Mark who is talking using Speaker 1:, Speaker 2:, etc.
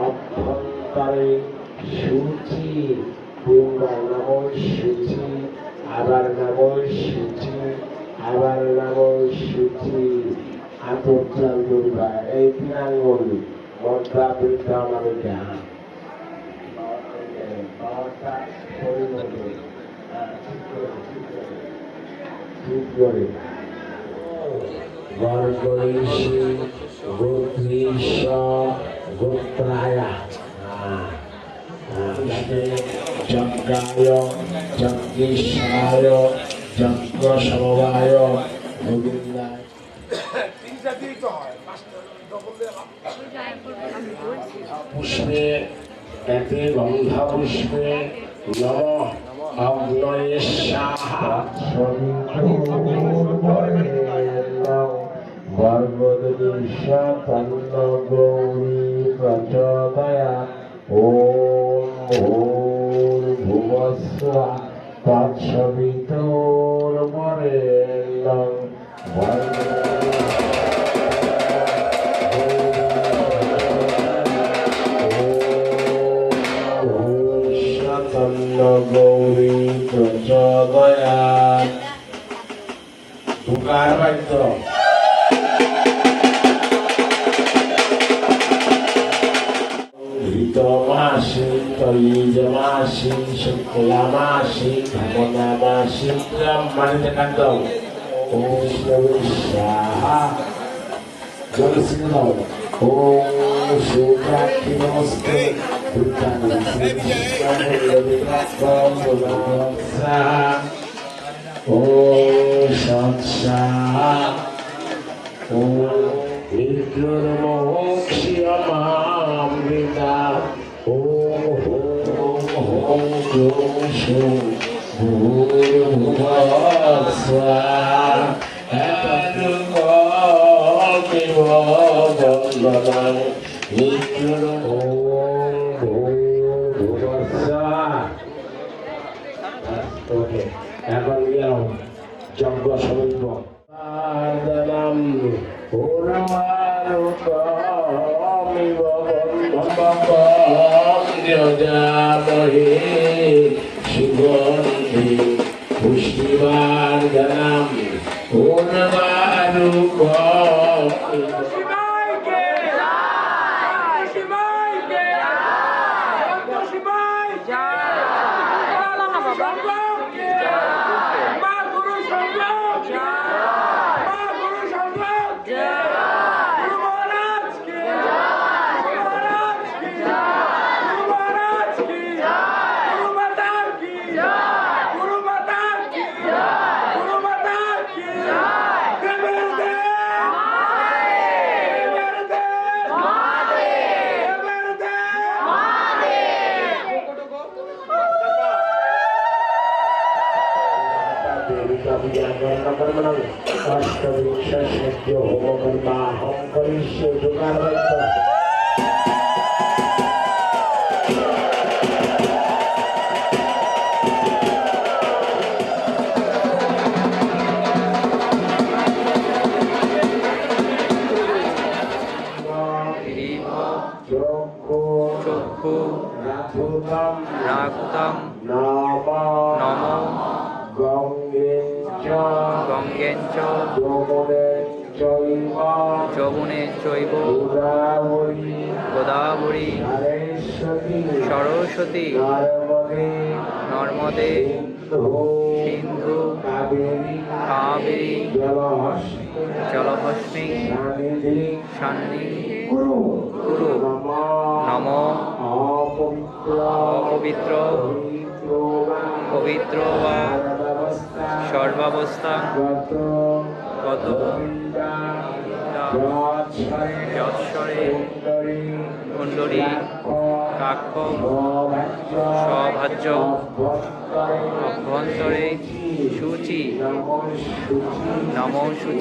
Speaker 1: অভ্যন্তরে সূচি, তিনবার নমো সূচি, আবার নমো সূচি, আবার নমো সূচি। আন্তর্জাল দুর্গা এই তিন আঙ্গুল মন্ত্রা বৃদ্ধা নামিকা গর্গৈষী গোত্রীশ গোত্রায় যজ্ঞায় যজ্ঞেশ্বরায় যজ্ঞ সমবায় গোবিন্দায়। পুষ্পে এতে গন্ধা পুষ্পে নম অগ্নয়ে স্বাহা। গর্ভদীশা তন্ন গৌরী প্রচোদয়া। ওম ভূর্ভুবস্সুঃ তৎসবিতুর্বরেণ্যং গৌরী প্রচোদয়াৎ। তুকার বাদ্য ঋতমাসি তৈজমাসি শুক্লামাসি ধর্মনামাসি ব্রাহ্মণে কাণ্ড। ওম স্বাহা জলসিংহ। ওম শুক্রাক্ষি নমস্তে ওম সৎসাহা। ওম বিদ্রোহমোক্ষ্যমামৃতা। ওম হোম হোম ক্লোম শুম ভূর্ভুবস্সুঃ এতদ্রুপমিব বন্দনাং নিত্যং। ওম ভূর্ভুবস্সুঃ। ওকে, এখন গেলাম যজ্ঞ সমীপ আর্দনম পূর্ণমারুকমিব বন্ধনম যজামহে সুগন্ধি পুষ্টিবর্ধনম পূর্ণমারুকমিব। অষ্টবিংশ হোমকর্মাহং করিষ্যে। তুকার বাদ্য
Speaker 2: চক্ষু রাঘুতম নম গঙ্গেঞ্চ যমুনে চৈব গোদাবরী সরস্বতী নর্মদে সিন্ধু কাবেরী জলহস্মি সান্নিধি কুরু। নম অপবিত্র পবিত্র বা সর্বাবস্থা গত যৎস্বরে কুণ্ডলী কাক্ষ সভাজ্য অভ্যন্তরে সূচি নম সূচি।